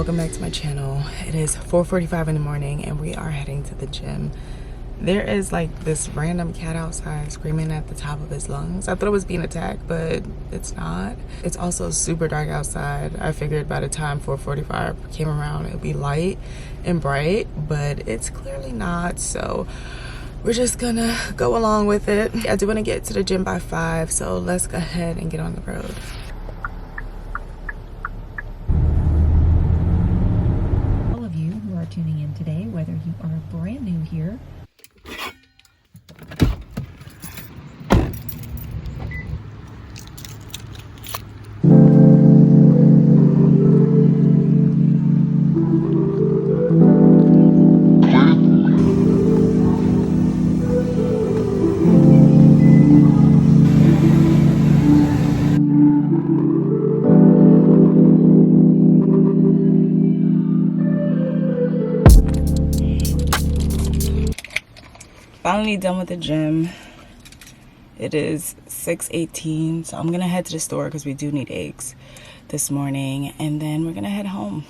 welcome back to my channel. It is 4:45 in the morning and we are heading to the gym. There is like this random cat outside screaming at the top of his lungs. I thought it was being attacked, but it's not. It's also super dark outside. I figured by the time 4:45 came around it would be light and bright, but it's clearly not, so we're just gonna go along with it. I do want to get to the gym by 5, so let's go ahead and get on the road. Tuning in today, whether you are brand new here Finally done with the gym. It is 6:18, so I'm gonna head to the store because we do need eggs this morning, and then we're gonna head home.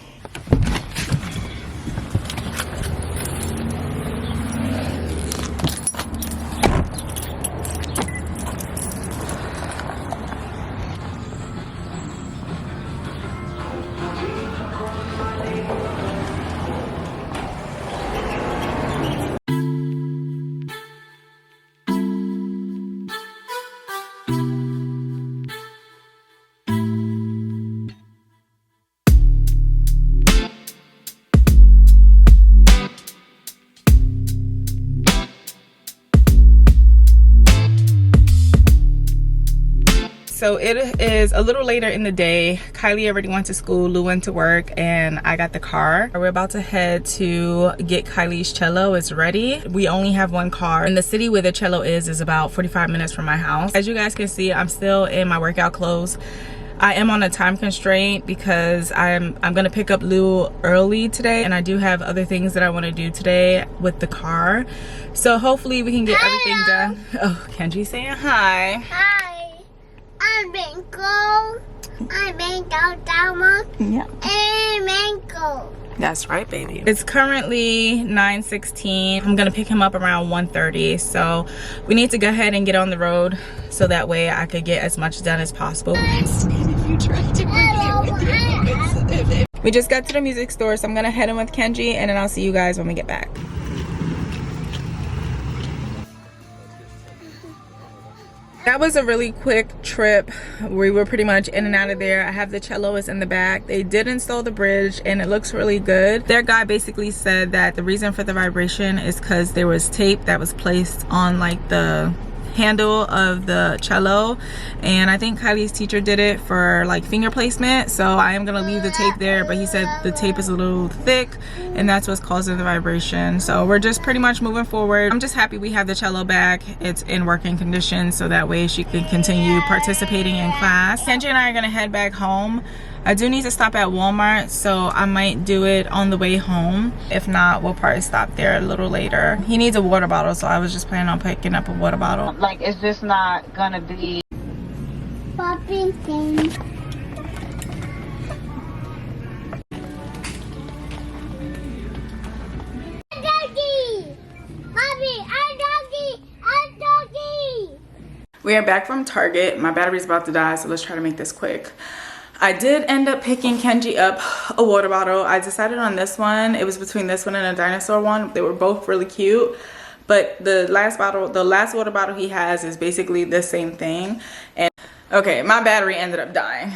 So it is a little later in the day. Kylie already went to school, Lou went to work, and I got the car. We're about to head to get Kylie's cello. It's ready. We only have one car, and the city where the cello is about 45 minutes from my house. As you guys can see, I'm still in my workout clothes. I am on a time constraint because I'm gonna pick up Lou early today, and I do have other things that I want to do today with the car. So hopefully we can get everything done. Oh, Kenji's saying hi. Hi. I'm Mango. I'm Mango Dama. Yeah. And Mango. That's right, baby. It's currently 9:16. I'm gonna pick him up around 1:30. So we need to go ahead and get on the road so that way I could get as much done as possible. We just got to the music store, so I'm gonna head in with Kenji, and then I'll see you guys when we get back. That was a really quick trip. We were pretty much in and out of there. I have the celloist in the back. They did install the bridge and it looks really good. Their guy basically said that the reason for the vibration is because there was tape that was placed on like the handle of the cello, and I think Kylie's teacher did it for like finger placement, so I am gonna leave the tape there, but he said the tape is a little thick and that's what's causing the vibration. So we're just pretty much moving forward. I'm just happy we have the cello back. It's in working condition, so that way she can continue participating in class. Kenji and I are gonna head back home. I do need to stop at Walmart, so I might do it on the way home. If not, we'll probably stop there a little later. He needs a water bottle, so I was just planning on picking up a water bottle. Like, is this not gonna be Popping thing. Doggy. Mommy, doggy. Doggy. We are back from Target. My battery's about to die, so let's try to make this quick. I did end up picking Kenji up a water bottle. I decided on this one. It was between this one and a dinosaur one. They were both really cute, but the last water bottle he has is basically the same thing. And okay, my battery ended up dying.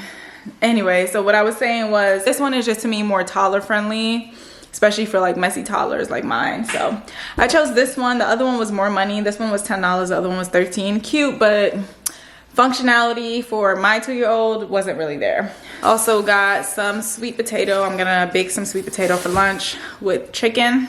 Anyway, so what I was saying was this one is just, to me, more toddler friendly, especially for like messy toddlers like mine. So I chose this one. The other one was more money. This one was $10, the other one was $13. Cute, but functionality for my 2-year-old wasn't really there. Also got some sweet potato. I'm gonna bake some sweet potato for lunch with chicken,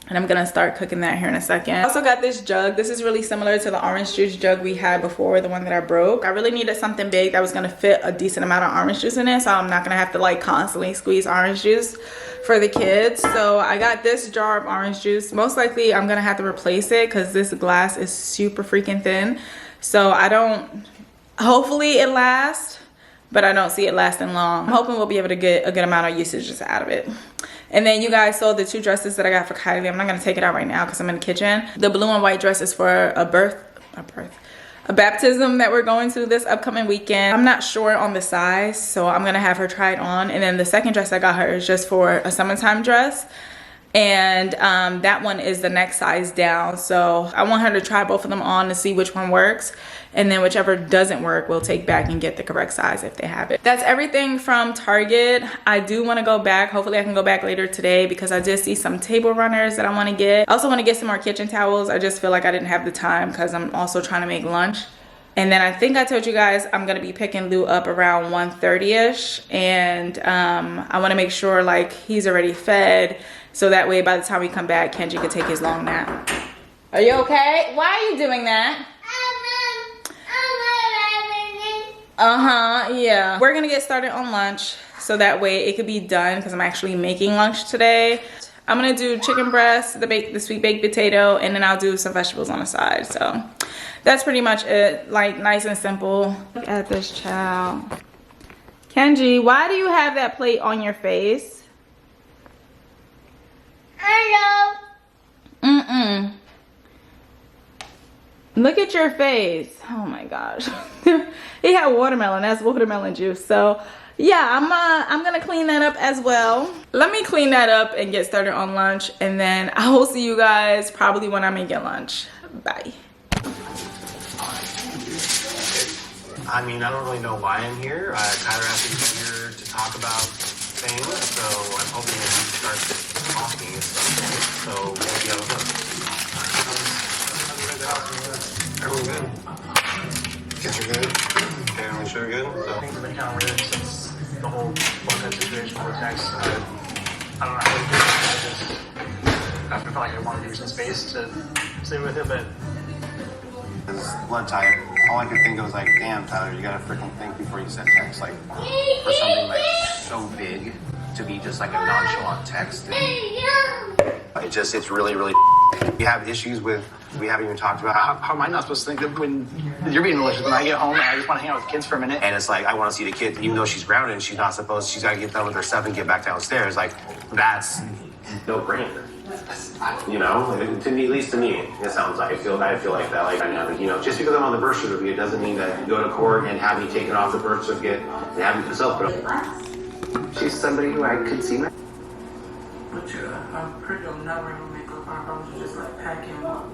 and I'm gonna start cooking that here in a second. Also got this jug. This is really similar to the orange juice jug we had before, the one that I broke. I really needed something big that was gonna fit a decent amount of orange juice in it, so I'm not gonna have to like constantly squeeze orange juice for the kids. So I got this jar of orange juice. Most likely I'm gonna have to replace it because this glass is super freaking thin. So hopefully it lasts, but I don't see it lasting long. I'm hoping we'll be able to get a good amount of usages out of it. And then you guys saw the 2 dresses that I got for Kylie. I'm not gonna take it out right now because I'm in the kitchen. The blue and white dress is for a baptism that we're going to this upcoming weekend. I'm not sure on the size, so I'm gonna have her try it on. And then the second dress I got her is just for a summertime dress. And that one is the next size down. So I want her to try both of them on to see which one works. And then whichever doesn't work, we'll take back and get the correct size if they have it. That's everything from Target. I do want to go back. Hopefully I can go back later today because I did see some table runners that I want to get. I also want to get some more kitchen towels. I just feel like I didn't have the time because I'm also trying to make lunch. And then I think I told you guys I'm going to be picking Lou up around 1:30ish. And I want to make sure like he's already fed. So that way by the time we come back, Kenji can take his long nap. Are you okay? Why are you doing that? Yeah. We're gonna get started on lunch so that way it could be done because I'm actually making lunch today. I'm gonna do chicken breast, the sweet baked potato, and then I'll do some vegetables on the side. So that's pretty much it, like nice and simple. Look at this child. Kenji, why do you have that plate on your face? Hello. Look at your face. Oh my gosh. He had watermelon. That's watermelon juice. So yeah, I'm gonna clean that up as well. Let me clean that up and get started on lunch, and then I will see you guys probably when I'm making lunch. Bye. I mean, I don't really know why I'm here. Tyler asked me to be here to talk about things, so I'm hoping that he starts talking at some point. So we'll see how it goes. Everyone good? Kids are good? Family sure good? So things have been kind of weird since the whole bloodhead situation with Tex. I don't know how to do it. I just felt like I wanted to give you some space to stay with it, but it's blood type. All I could think of was like, damn, Tyler, you gotta freaking think before you send text. Like, for something like so big to be just like a nonchalant text. It's really, really. We have issues with. We haven't even talked about. How am I not supposed to think that when you're being malicious? When I get home and I just want to hang out with kids for a minute. And it's like, I want to see the kid, even though she's grounded and she's not supposed. She's got to get done with her stuff and get back downstairs. Like, that's no brainer. You know, to me, at least to me, it sounds like I feel like that. Like, I mean, you know, just because I'm on the birth certificate doesn't mean that you go to court and have me taken off the birth certificate and have me myself. She's somebody who I could see. But yeah, I'm pretty I'm never gonna make up. I was just like packing up.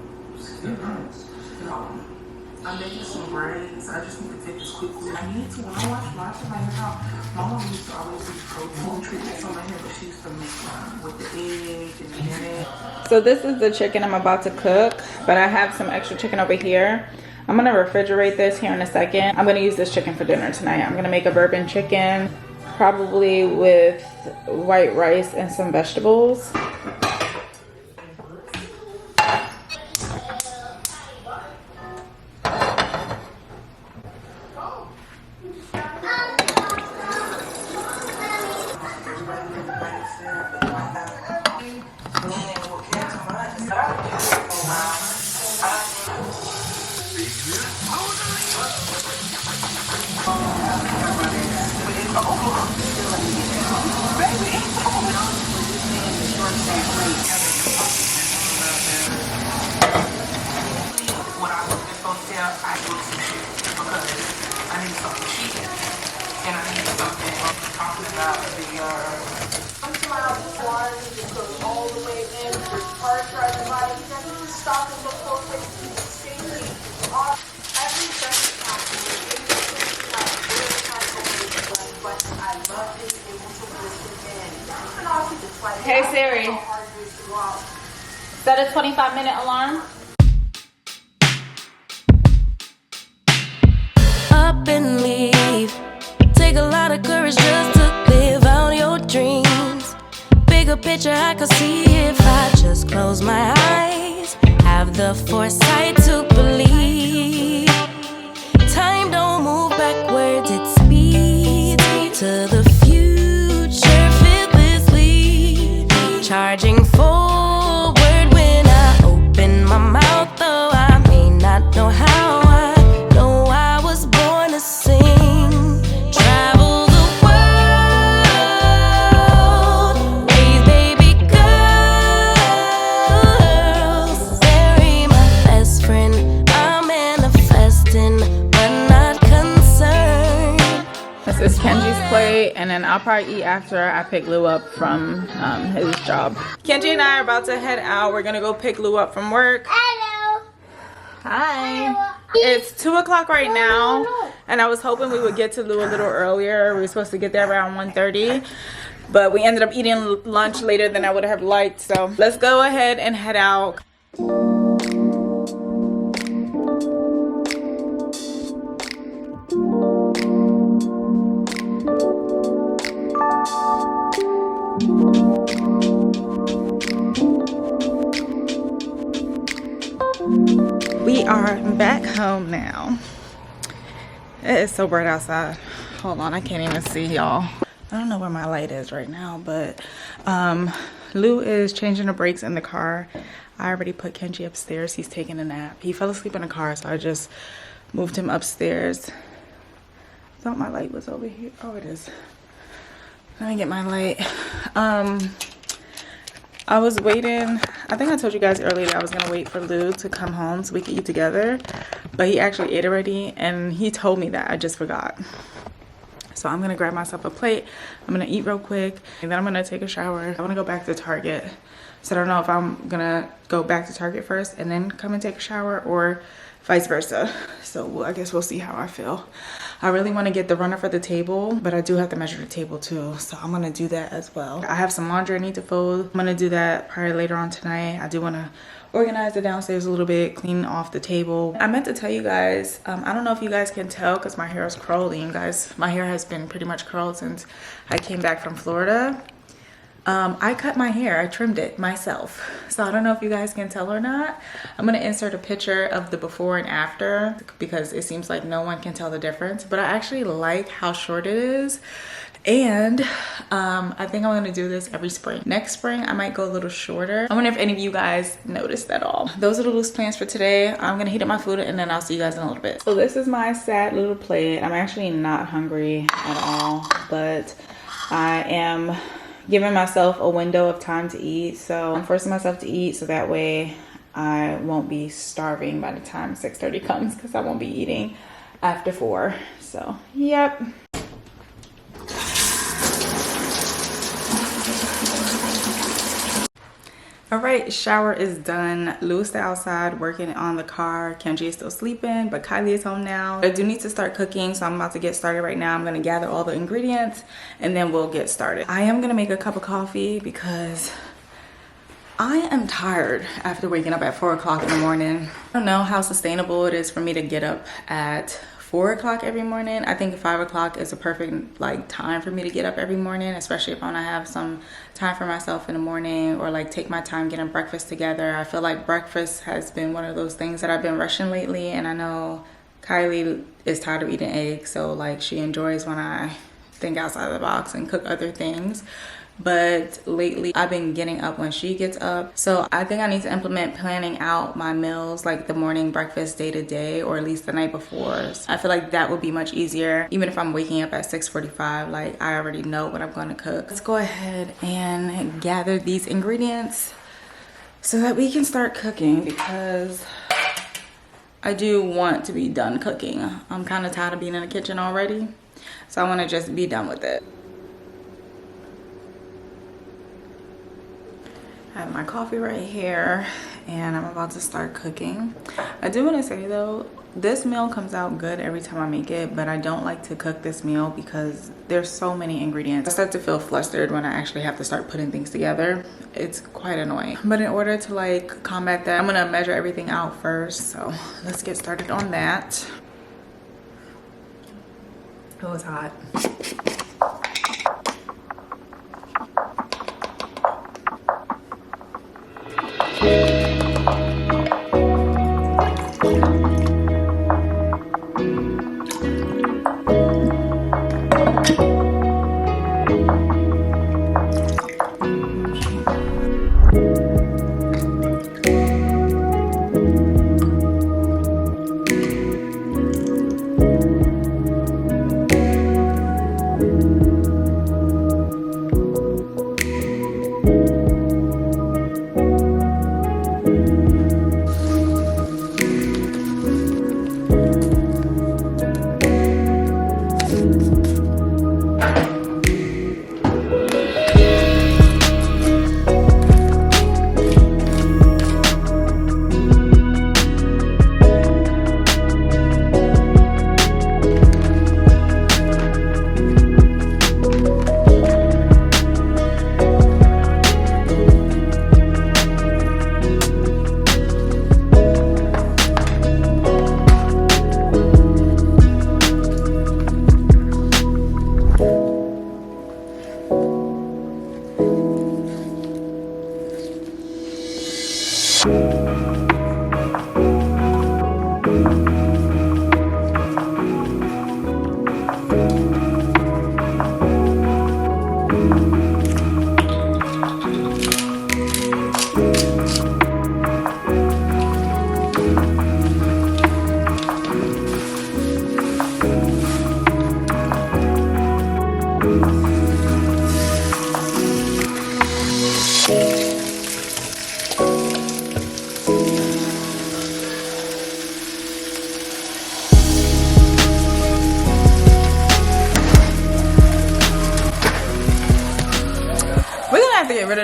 I'm making some braids. I just need to take this quickly. I need to, when I wash my hair, my mom used to always do protein treatments on my hair, but she used to make one with the egg and the minute. So this is the chicken I'm about to cook, but I have some extra chicken over here. I'm gonna refrigerate this here in a second. I'm gonna use this chicken for dinner tonight. I'm gonna make a bourbon chicken, probably with white rice and some vegetables. Hey Siri, set a 25-minute alarm. Up and leave. Take a lot of courage just to live out your dreams. Bigger picture I could see if I just close my eyes. Have the foresight to believe. Time don't move backwards, it speeds to the future fearlessly. Charging forward when I open my mouth, though I may not know how. I know I was born to sing. Travel plate, and then I'll probably eat after I pick Lou up from his job. Kenji and I are about to head out. We're gonna go pick Lou up from work. Hello. Hi. It's 2 o'clock right now, and I was hoping we would get to Lou a little earlier. We were supposed to get there around 1:30, but we ended up eating lunch later than I would have liked. So let's go ahead and head out. We are back home now. It is so bright outside. Hold on, I can't even see y'all. I don't know where my light is right now, but Lou is changing the brakes in the car. I already put Kenji upstairs. He's taking a nap. He fell asleep in the car, so I just moved him upstairs. I thought my light was over here. Oh, it is. Let me get my light. I was waiting. I think I told you guys earlier that I was gonna wait for Lou to come home so we could eat together, but he actually ate already, and he told me that. I just forgot. So I'm gonna grab myself a plate. I'm gonna eat real quick, and then I'm gonna take a shower. I wanna go back to Target. So I don't know if I'm gonna go back to Target first and then come and take a shower, or vice versa. So I guess we'll see how I feel. I really want to get the runner for the table, but I do have to measure the table too, so I'm gonna do that as well. I have some laundry I need to fold. I'm gonna do that probably later on tonight. I do want to organize the downstairs a little bit, clean off the table. I meant to tell you guys, I don't know if you guys can tell because my hair is curling, guys. My hair has been pretty much curled since I came back from Florida. I cut my hair, I trimmed it myself. So I don't know if you guys can tell or not. I'm gonna insert a picture of the before and after because it seems like no one can tell the difference, but I actually like how short it is. And I think I'm gonna do this every spring. Next spring, I might go a little shorter. I wonder if any of you guys noticed at all. Those are the loose plans for today. I'm gonna heat up my food and then I'll see you guys in a little bit. So this is my sad little plate. I'm actually not hungry at all, but I am giving myself a window of time to eat. So I'm forcing myself to eat so that way I won't be starving by the time 6:30 comes, because I won't be eating after 4. So yep. All right, shower is done. Lou's still outside working on the car. Kenji is still sleeping, but Kylie is home now. I do need to start cooking, so I'm about to get started right now. I'm gonna gather all the ingredients and then we'll get started. I am gonna make a cup of coffee because I am tired after waking up at 4 o'clock in the morning. I don't know how sustainable it is for me to get up at 4 o'clock every morning. I think 5 o'clock is a perfect time for me to get up every morning, especially if I want to have some time for myself in the morning, or take my time getting breakfast together. I feel like breakfast has been one of those things that I've been rushing lately, and I know Kylie is tired of eating eggs, so she enjoys when I think outside of the box and cook other things. But lately I've been getting up when she gets up, so I think I need to implement planning out my meals, like the morning breakfast day to day, or at least the night before. So I feel like that would be much easier. Even if I'm waking up at 6:45, I already know what I'm going to cook. Let's go ahead and gather these ingredients so that we can start cooking, because I do want to be done cooking. I'm kind of tired of being in the kitchen already, so I want to just be done with it. I have my coffee right here and I'm about to start cooking. I do want to say though, this meal comes out good every time I make it, but I don't like to cook this meal because there's so many ingredients. I start to feel flustered when I actually have to start putting things together. It's quite annoying. But in order to combat that, I'm gonna measure everything out first. So let's get started on that. It was hot.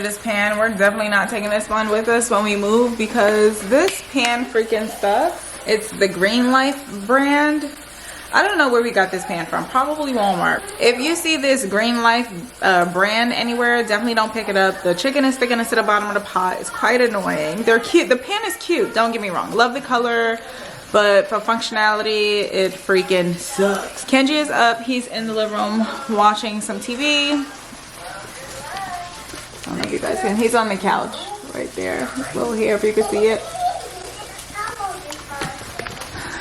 this pan. We're definitely not taking this one with us when we move because this pan freaking sucks. It's the Green Life brand. I don't know where we got this pan from, probably Walmart. If you see this Green Life brand anywhere, definitely don't pick it up. The chicken is sticking to the bottom of the pot. It's quite annoying. They're cute. The pan is cute, don't get me wrong. Love the color, but for functionality, it freaking sucks. Kenji is up. He's in the living room watching some TV. I don't know if you guys can. He's on the couch right there. His little hair, if you can see it.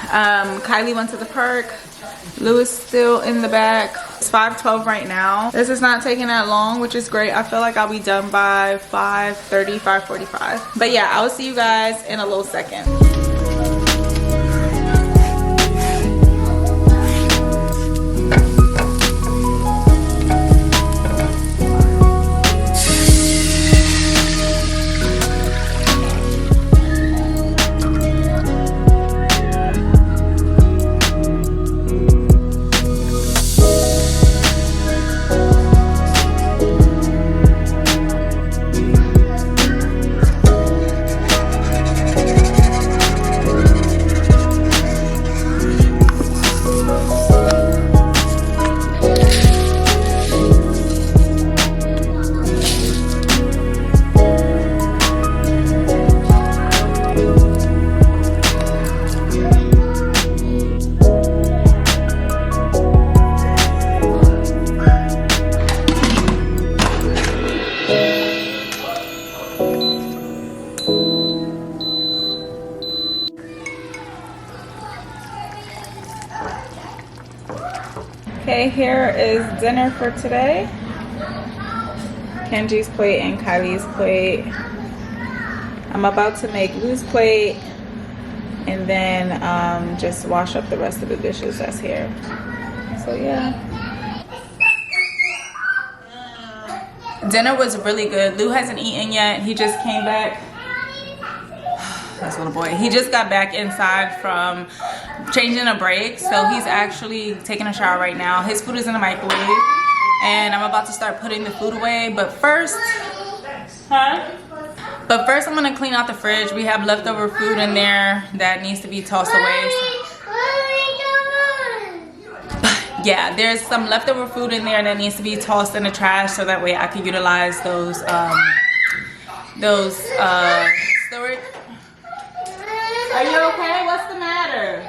Kylie went to the park. Lou is still in the back. It's 5:12 right now. This is not taking that long, which is great. I feel like I'll be done by 5:30, 5:45. But yeah, I'll see you guys in a little second. Okay, here is dinner for today. Kenji's plate and Kylie's plate. I'm about to make Lou's plate and then just wash up the rest of the dishes that's here. So yeah. Dinner was really good. Lou hasn't eaten yet. He just came back. This little boy. He just got back inside from changing a break, so he's actually taking a shower right now. His food is in the microwave and I'm about to start putting the food away, but first I'm gonna clean out the fridge. We have leftover food in there that needs to be tossed away. Yeah, there's some leftover food in there that needs to be tossed in the trash so that way I can utilize those storage. Are you okay? What's the matter?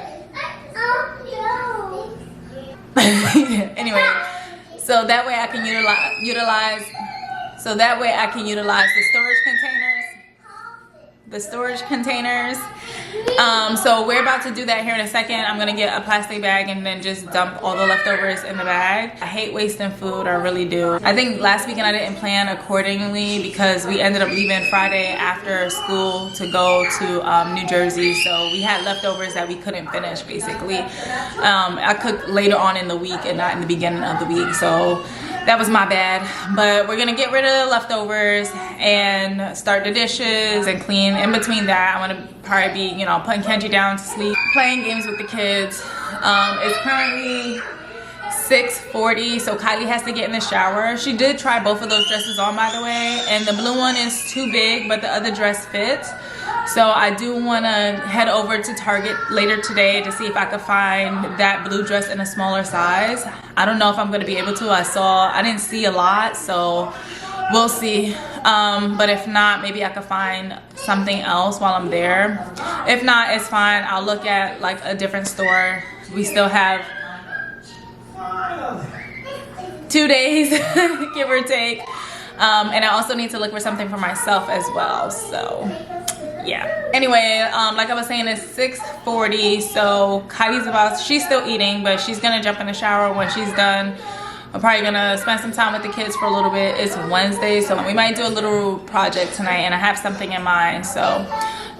Anyway, so that way I can utilize the storage containers. So we're about to do that here in a second. I'm gonna get a plastic bag and then just dump all the leftovers in the bag. I hate wasting food, I really do. I think last weekend I didn't plan accordingly because we ended up leaving Friday after school to go to New Jersey. So we had leftovers that we couldn't finish basically. I cooked later on in the week and not in the beginning of the week. So that was my bad, but we're gonna get rid of the leftovers and start the dishes and clean. In between that, I'm gonna probably be, you know, putting Kenji down to sleep, playing games with the kids. It's currently 6:40, so Kylie has to get in the shower. She did try both of those dresses on, by the way, and the blue one is too big, but the other dress fits. So I do want to head over to Target later today to see if I could find that blue dress in a smaller size. I don't know if I'm going to be able to. I didn't see a lot, so we'll see. But if not, maybe I could find something else while I'm there. If not, it's fine. I'll look at like a different store. We still have 2 days, give or take. And I also need to look for something for myself as well, so yeah. Anyway, like I was saying, it's 6:40, so she's still eating, but she's gonna jump in the shower when she's done. I'm probably gonna spend some time with the kids for a little bit. It's Wednesday, so we might do a little project tonight, and I have something in mind, so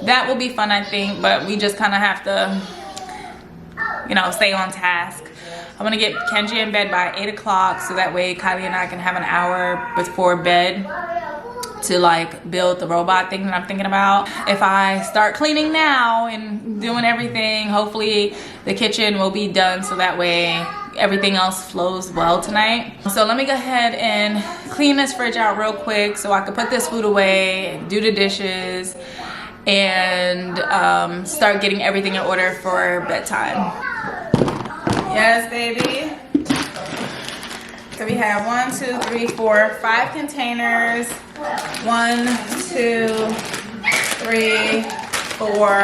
that will be fun, I think. But we just kind of have to, you know, stay on task. I'm gonna get Kenji in bed by 8 o'clock, so that way Kylie and I can have an hour before bed to like build the robot thing that I'm thinking about. If I start cleaning now and doing everything, hopefully the kitchen will be done, so that way everything else flows well tonight. So let me go ahead and clean this fridge out real quick so I can put this food away, do the dishes, and start getting everything in order for bedtime. Yes, baby. So we have 1, 2, 3, 4, 5 containers. 1, 2, 3, 4,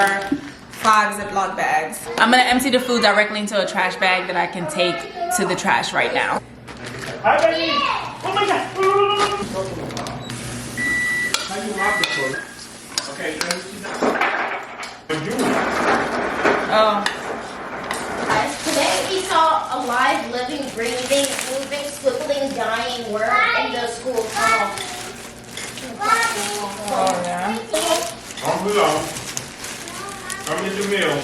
5 Ziploc bags. I'm gonna empty the food directly into a trash bag that I can take to the trash right now. Hi, baby. Oh my God. Okay. Oh. Guys, today we saw a live, living, breathing, moving, swiveling, dying worm in the school tunnel. Oh yeah. I'm below. I'm in the mill.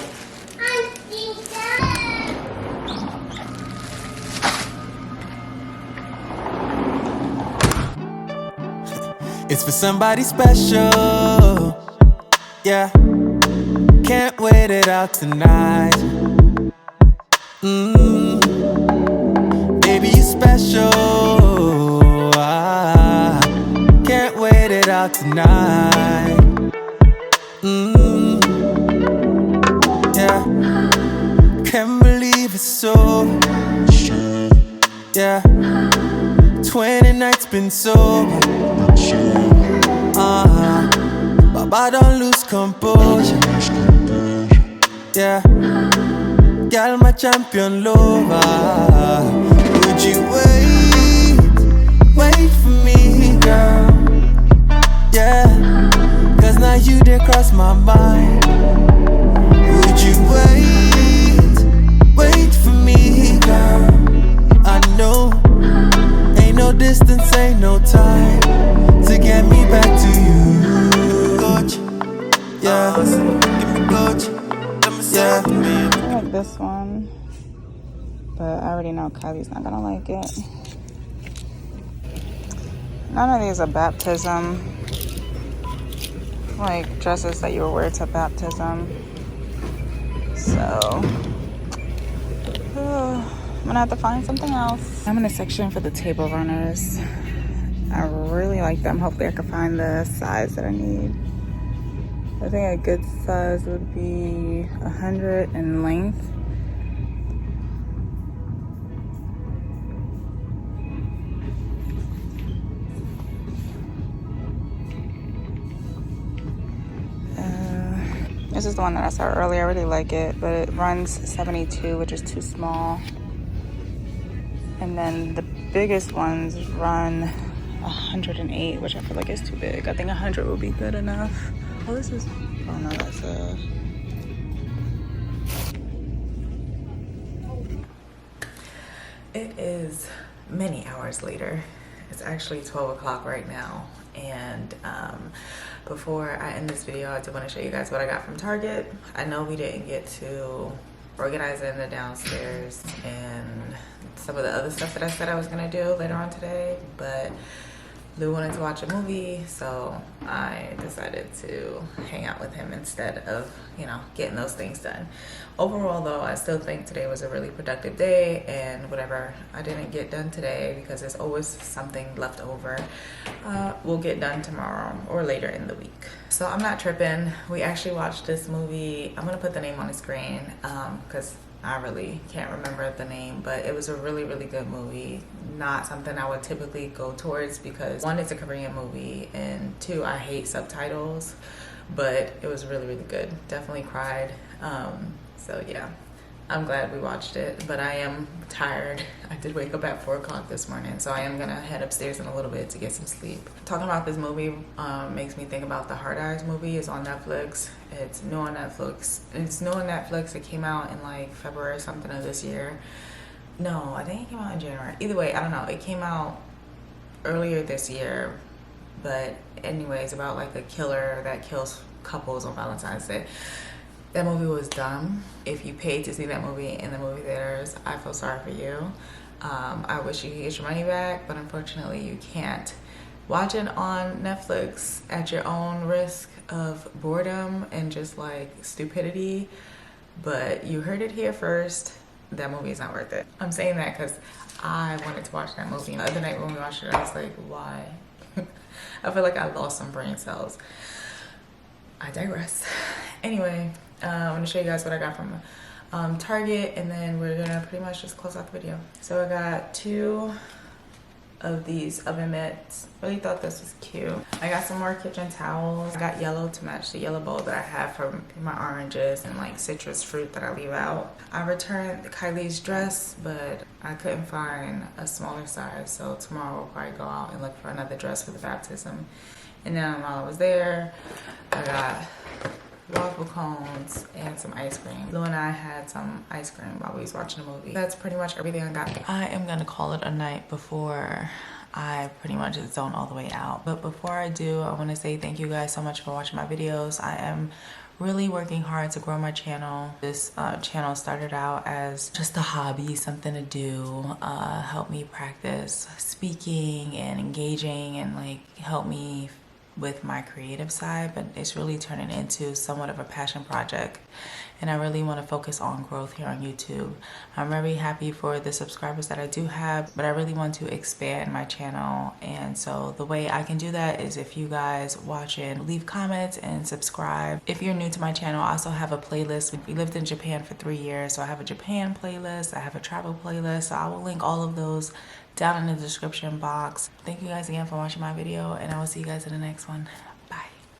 It's for somebody special. Yeah. Can't wait it out tonight. Baby, you special. Can't wait it out tonight. Yeah. Can't believe it's so. Yeah. 20 nights been so. Baba don't lose composure. Yeah. Girl, my champion lover. Would you wait for me, girl? Yeah. Cause now you did cross my mind. Would you wait for me, girl? I know. Ain't no distance, ain't no time to get me back to you. Coach, yeah, give me coach, yeah. I like this one, but I already know Kylie's not gonna like it. None of these are baptism, like dresses that you would wear to baptism. So I'm gonna have to find something else. I'm in a section for the table runners. I really like them. Hopefully I can find the size that I need. I think a good size would be 100 in length. This is the one that I saw earlier. I really like it, but it runs 72, which is too small. And then the biggest ones run 108, which I feel like is too big. I think 100 will be good enough. Oh, this is, oh no, that's a... It is many hours later. It's actually 12 o'clock right now. And before I end this video, I do want to show you guys what I got from Target. I know we didn't get to organize it in the downstairs and some of the other stuff that I said I was gonna do later on today, but Lou wanted to watch a movie, so I decided to hang out with him instead of, you know, getting those things done. Overall though, I still think today was a really productive day, and whatever I didn't get done today, because there's always something left over, we'll get done tomorrow or later in the week. So I'm not tripping. We actually watched this movie. I'm gonna put the name on the screen because I really can't remember the name, but it was a really, really good movie. Not something I would typically go towards because 1, it's a Korean movie, and 2, I hate subtitles, but it was really, really good. Definitely cried. So yeah, I'm glad we watched it, but I am tired. I did wake up at 4 o'clock this morning, so I am gonna head upstairs in a little bit to get some sleep. Talking about this movie makes me think about the Hard Eyes movie. It's on Netflix. It's new on Netflix. It came out in like February or something of this year. No, I think it came out in January. Either way, I don't know. It came out earlier this year, but anyways, about like a killer that kills couples on Valentine's Day. That movie was dumb. If you paid to see that movie in the movie theaters, I feel sorry for you. I wish you could get your money back, but unfortunately you can't. Watch it on Netflix at your own risk of boredom and just like stupidity. But you heard it here first. that movie is not worth it. I'm saying that because I wanted to watch that movie. The other night when we watched it, I was like, why? I feel like I lost some brain cells. I digress. Anyway, I'm gonna show you guys what I got from Target, and then we're gonna pretty much just close out the video. So I got 2 of these oven mitts. Really thought this was cute. I got some more kitchen towels. I got yellow to match the yellow bowl that I have for my oranges and like citrus fruit that I leave out. I returned Kylie's dress, but I couldn't find a smaller size, so tomorrow we'll probably go out and look for another dress for the baptism. And then while I was there, I got waffle cones and some ice cream. Lou and I had some ice cream while we was watching the movie. That's pretty much everything I got. I am gonna call it a night before I pretty much zone all the way out. But before I do, I want to say thank you guys so much for watching my videos. I am really working hard to grow my channel. This channel started out as just a hobby, something to do, help me practice speaking and engaging, and like help me with my creative side, but it's really turning into somewhat of a passion project, and I really want to focus on growth here on YouTube. I'm very happy for the subscribers that I do have, but I really want to expand my channel, and so the way I can do that is if you guys watch and leave comments and subscribe. If you're new to my channel, I also have a playlist. We lived in Japan for 3 years, so I have a Japan playlist, I have a travel playlist, so I will link all of those down in the description box. Thank you guys again for watching my video, and I will see you guys in the next one.